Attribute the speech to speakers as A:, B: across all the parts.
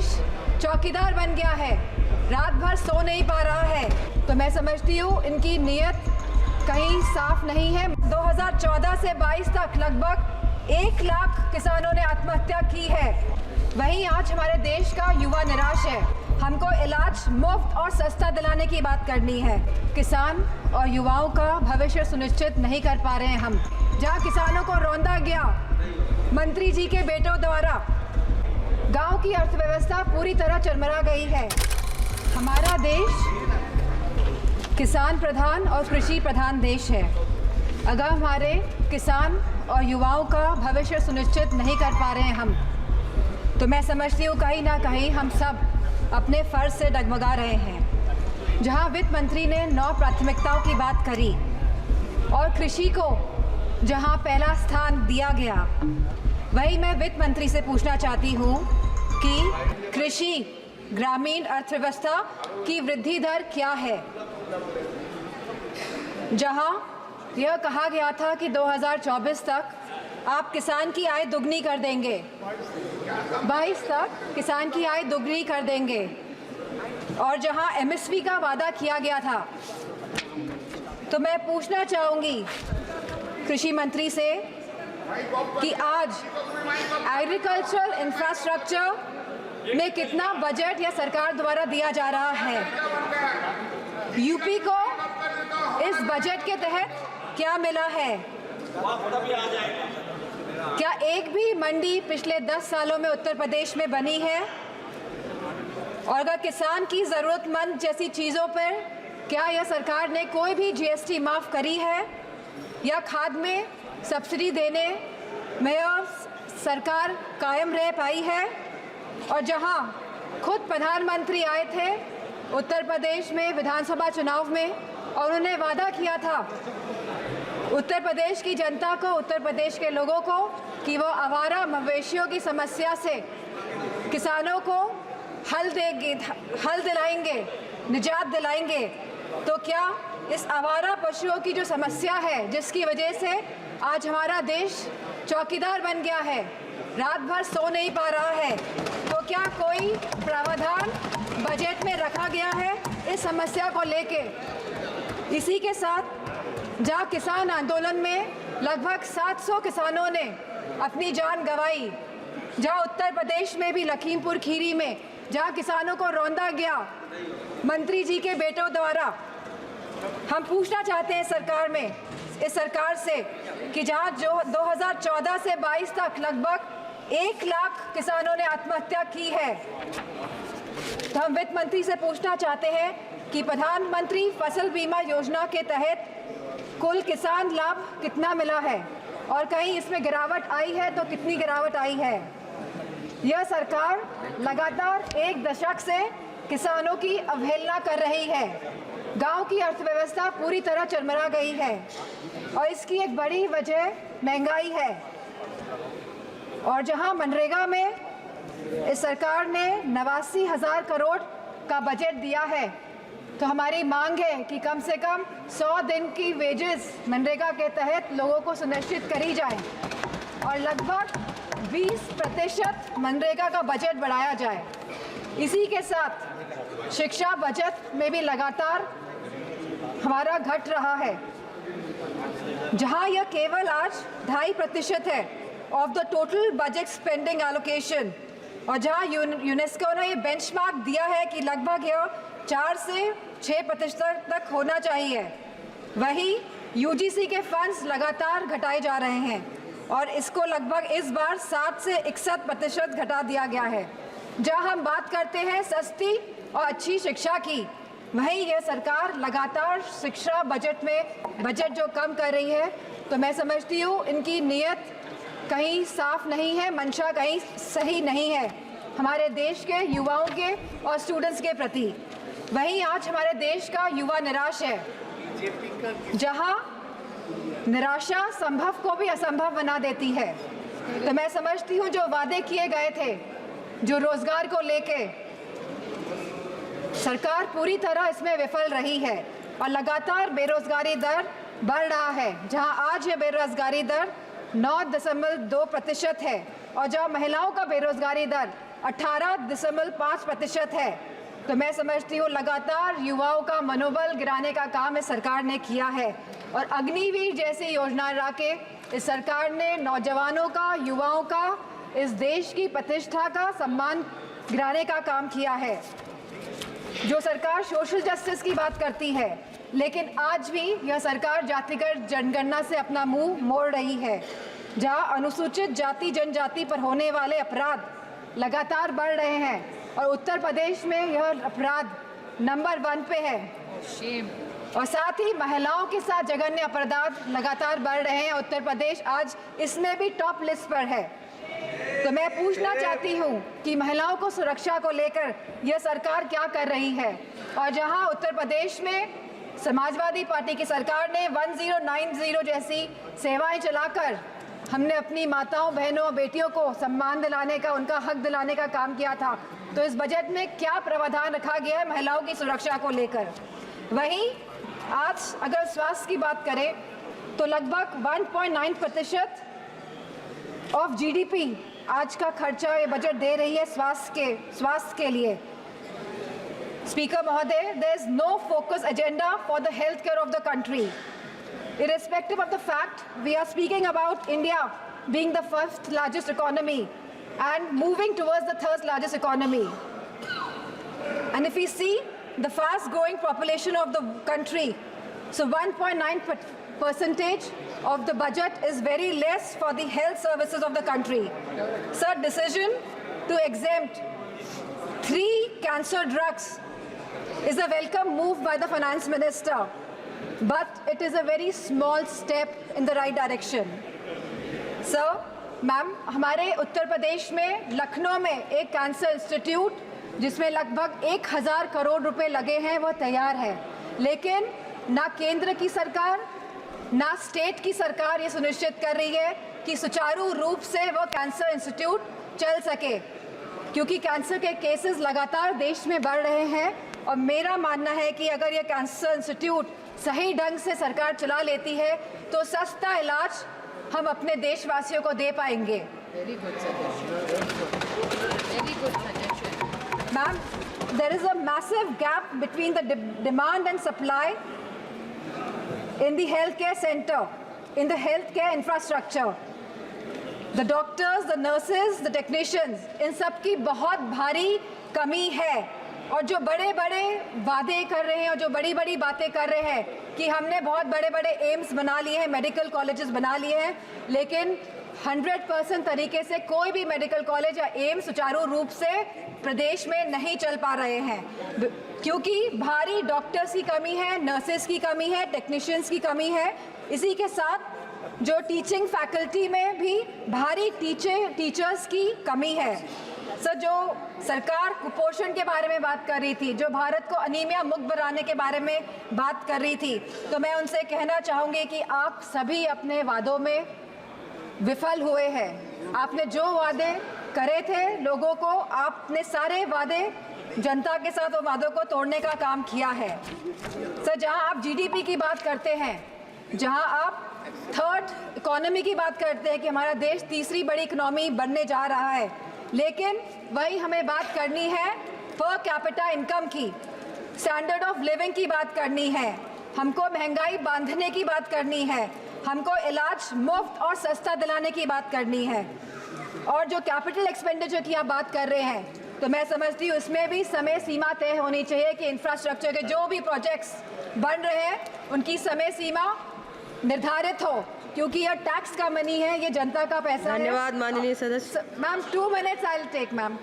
A: देश चौकीदार बन गया है, रात भर सो नहीं पा रहा है। तो मैं समझती हूँ इनकी नीयत कहीं साफ नहीं है। 2014 से 22 तक लगभग 1 लाख किसानों ने आत्महत्या की है। वहीं आज हमारे देश का युवा निराश है। हमको इलाज मुफ्त और सस्ता दिलाने की बात करनी है। किसान और युवाओं का भविष्य सुनिश्चित नहीं कर पा रहे हैं हम। जहाँ किसानों को रौंदा गया मंत्री जी के बेटों द्वारा, गांव की अर्थव्यवस्था पूरी तरह चरमरा गई है। हमारा देश किसान प्रधान और कृषि प्रधान देश है। अगर हमारे किसान और युवाओं का भविष्य सुनिश्चित नहीं कर पा रहे हैं हम, तो मैं समझती हूँ कहीं ना कहीं हम सब अपने फर्ज से डगमगा रहे हैं। जहाँ वित्त मंत्री ने 9 प्राथमिकताओं की बात करी और कृषि को जहाँ पहला स्थान दिया गया, वही मैं वित्त मंत्री से पूछना चाहती हूँ कि कृषि ग्रामीण अर्थव्यवस्था की वृद्धि दर क्या है। जहां यह कहा गया था कि 2024 तक आप किसान की आय दुगनी कर देंगे, 22 तक किसान की आय दुगनी कर देंगे, और जहां एमएसपी का वादा किया गया था, तो मैं पूछना चाहूँगी कृषि मंत्री से कि आज एग्रीकल्चरल इंफ्रास्ट्रक्चर में कितना बजट या सरकार द्वारा दिया जा रहा है। यूपी को इस बजट के तहत क्या मिला है। क्या एक भी मंडी पिछले 10 सालों में उत्तर प्रदेश में बनी है। और अगर किसान की ज़रूरतमंद जैसी चीज़ों पर क्या यह सरकार ने कोई भी जीएसटी माफ़ करी है, या खाद में सब्सिडी देने में यह सरकार कायम रह पाई है। और जहां खुद प्रधानमंत्री आए थे उत्तर प्रदेश में विधानसभा चुनाव में, और उन्होंने वादा किया था उत्तर प्रदेश की जनता को, उत्तर प्रदेश के लोगों को, कि वो आवारा मवेशियों की समस्या से किसानों को हल दिलाएंगे, निजात दिलाएंगे। तो क्या इस आवारा पशुओं की जो समस्या है, जिसकी वजह से आज हमारा देश चौकीदार बन गया है, रात भर सो नहीं पा रहा है, तो क्या कोई प्रावधान बजट में रखा गया है इस समस्या को लेके। इसी के साथ जहाँ किसान आंदोलन में लगभग 700 किसानों ने अपनी जान गंवाई, जहाँ उत्तर प्रदेश में भी लखीमपुर खीरी में जहाँ किसानों को रौंदा गया मंत्री जी के बेटों द्वारा, हम पूछना चाहते हैं इस सरकार से कि जहाँ जो 2014 से 22 तक लगभग 1 लाख किसानों ने आत्महत्या की है, तो हम वित्त मंत्री से पूछना चाहते हैं कि प्रधानमंत्री फसल बीमा योजना के तहत कुल किसान लाभ कितना मिला है, और कहीं इसमें गिरावट आई है तो कितनी गिरावट आई है। यह सरकार लगातार 1 दशक से किसानों की अवहेलना कर रही है। गांव की अर्थव्यवस्था पूरी तरह चरमरा गई है, और इसकी एक बड़ी वजह महंगाई है। और जहां मनरेगा में इस सरकार ने 89,000 करोड़ का बजट दिया है, तो हमारी मांग है कि कम से कम 100 दिन की वेजेस मनरेगा के तहत लोगों को सुनिश्चित करी जाए, और लगभग 20% मनरेगा का बजट बढ़ाया जाए। इसी के साथ शिक्षा बजट में भी लगातार हमारा घट रहा है, जहां यह केवल आज 2.5% है of the total budget spending allocation, और जहां यूनेस्को ने ये बेंचमार्क दिया है कि लगभग यह 4 से 6% तक होना चाहिए। वहीं यूजीसी के फंड्स लगातार घटाए जा रहे हैं, और इसको लगभग इस बार 7 से 61% घटा दिया गया है। जहां हम बात करते हैं सस्ती और अच्छी शिक्षा की, वहीं यह सरकार लगातार शिक्षा बजट जो कम कर रही है। तो मैं समझती हूँ इनकी नीयत कहीं साफ नहीं है, मंशा कहीं सही नहीं है हमारे देश के युवाओं के और स्टूडेंट्स के प्रति। वहीं आज हमारे देश का युवा निराश है, जहां निराशा संभव को भी असंभव बना देती है। तो मैं समझती हूँ जो वादे किए गए थे, जो रोजगार को लेके, सरकार पूरी तरह इसमें विफल रही है, और लगातार बेरोजगारी दर बढ़ रहा है। जहां आज ये बेरोजगारी दर 9.2% है, और जहां महिलाओं का बेरोजगारी दर 18.5% है, तो मैं समझती हूँ लगातार युवाओं का मनोबल गिराने का काम इस सरकार ने किया है। और अग्निवीर जैसी योजना ला के इस सरकार ने नौजवानों का, युवाओं का, इस देश की प्रतिष्ठा का, सम्मान गिराने का काम किया है। जो सरकार सोशल जस्टिस की बात करती है, लेकिन आज भी यह सरकार जातिगत जनगणना से अपना मुंह मोड़ रही है, जहां अनुसूचित जाति जनजाति पर होने वाले अपराध लगातार बढ़ रहे हैं और उत्तर प्रदेश में यह अपराध नंबर 1 पे है। और साथ ही महिलाओं के साथ जघन्य अपराध लगातार बढ़ रहे हैं। उत्तर प्रदेश आज इसमें भी टॉप लिस्ट पर है। तो मैं पूछना चाहती हूँ कि महिलाओं को सुरक्षा को लेकर यह सरकार क्या कर रही है। और जहां उत्तर प्रदेश में समाजवादी पार्टी की सरकार ने 1090 जैसी सेवाएं चलाकर हमने अपनी माताओं, बहनों, बेटियों को सम्मान दिलाने का, उनका हक दिलाने का काम किया था, तो इस बजट में क्या प्रावधान रखा गया है महिलाओं की सुरक्षा को लेकर। वहीं आज अगर स्वास्थ्य की बात करें तो लगभग 1.9% ऑफ जीडीपी आज का खर्चा ये बजट दे रही है स्वास्थ्य के लिए। स्पीकर महोदय, there is no focus agenda for the healthcare of the country. Irrespective of the fact we are speaking about India being the 1st largest economy and moving towards the 3rd largest economy. And if we see the fast growing population of the country, so 1.9% of the budget is very less for the health services of the country. Sir, decision to exempt 3 cancer drugs is a welcome move by the finance minister, but it is a very small step in the right direction. Sir, ma'am, हमारे उत्तर प्रदेश में लखनऊ में एक cancer institute जिसमें लगभग 1000 करोड़ रुपए लगे हैं वो तैयार है, लेकिन ना केंद्र की सरकार ना स्टेट की सरकार ये सुनिश्चित कर रही है कि सुचारू रूप से वो कैंसर इंस्टीट्यूट चल सके, क्योंकि कैंसर के केसेस लगातार देश में बढ़ रहे हैं। और मेरा मानना है कि अगर ये कैंसर इंस्टीट्यूट सही ढंग से सरकार चला लेती है तो सस्ता इलाज हम अपने देशवासियों को दे पाएंगे।
B: Very good suggestion. Very good suggestion.
A: Ma'am, there is a massive gap between the demand and supply in the healthcare center, in the healthcare infrastructure. The doctors, the nurses, the technicians, इन सब की बहुत भारी कमी है। और जो बड़े बड़े वादे कर रहे हैं और जो बड़ी बड़ी बातें कर रहे हैं कि हमने बहुत बड़े बड़े एम्स बना लिए हैं, मेडिकल कॉलेजेस बना लिए हैं, लेकिन 100% तरीके से कोई भी मेडिकल कॉलेज या एम्स सुचारू रूप से प्रदेश में नहीं चल पा रहे हैं, क्योंकि भारी डॉक्टर्स की कमी है, नर्सेस की कमी है, टेक्नीशियंस की कमी है। इसी के साथ जो टीचिंग फैकल्टी में भी भारी टीचर्स की कमी है। सर, जो सरकार कुपोषण के बारे में बात कर रही थी, जो भारत को अनीमिया मुक्त बनाने के बारे में बात कर रही थी, तो मैं उनसे कहना चाहूँगी कि आप सभी अपने वादों में विफल हुए हैं। आपने जो वादे करे थे लोगों को, आपने सारे वादे जनता के साथ वो वादों को तोड़ने का काम किया है। सर, जहां आप जीडीपी की बात करते हैं, जहां आप 3rd इकोनॉमी की बात करते हैं कि हमारा देश तीसरी बड़ी इकोनॉमी बनने जा रहा है, लेकिन वही हमें बात करनी है पर कैपिटा इनकम की, स्टैंडर्ड ऑफ लिविंग की बात करनी है, हमको महंगाई बांधने की बात करनी है, हमको इलाज मुफ्त और सस्ता दिलाने की बात करनी है। और जो कैपिटल एक्सपेंडिचर की आप बात कर रहे हैं, तो मैं समझती हूँ इसमें भी समय सीमा तय होनी चाहिए कि इंफ्रास्ट्रक्चर के जो भी प्रोजेक्ट्स बन रहे हैं उनकी समय सीमा निर्धारित हो, क्योंकि यह टैक्स का मनी है, ये जनता का पैसा है।
B: धन्यवाद माननीय सदस्य।
A: Ma'am, 2 minutes I will take ma'am.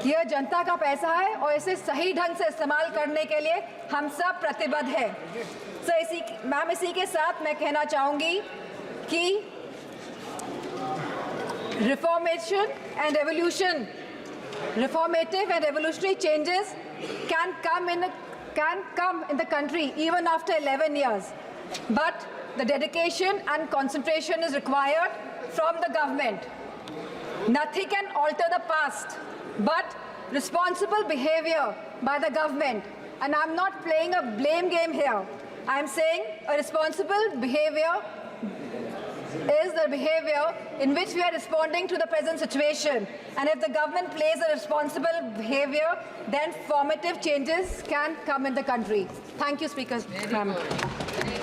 A: यह जनता का पैसा है और इसे सही ढंग से इस्तेमाल करने के लिए हम सब प्रतिबद्ध हैं। सर, इसी के साथ मैं कहना चाहूँगी कि reformative and revolutionary changes can come in the country even after 11 years, but the dedication and concentration is required from the government. Nothing can alter the past, but responsible behavior by the government. And I'm not playing a blame game here. I'm saying a responsible behavior is the behavior in which we are responding to the present situation. And if the government plays a responsible behavior, then formative changes can come in the country. Thank you, Speaker.
B: Very
A: Ma'am.
B: good.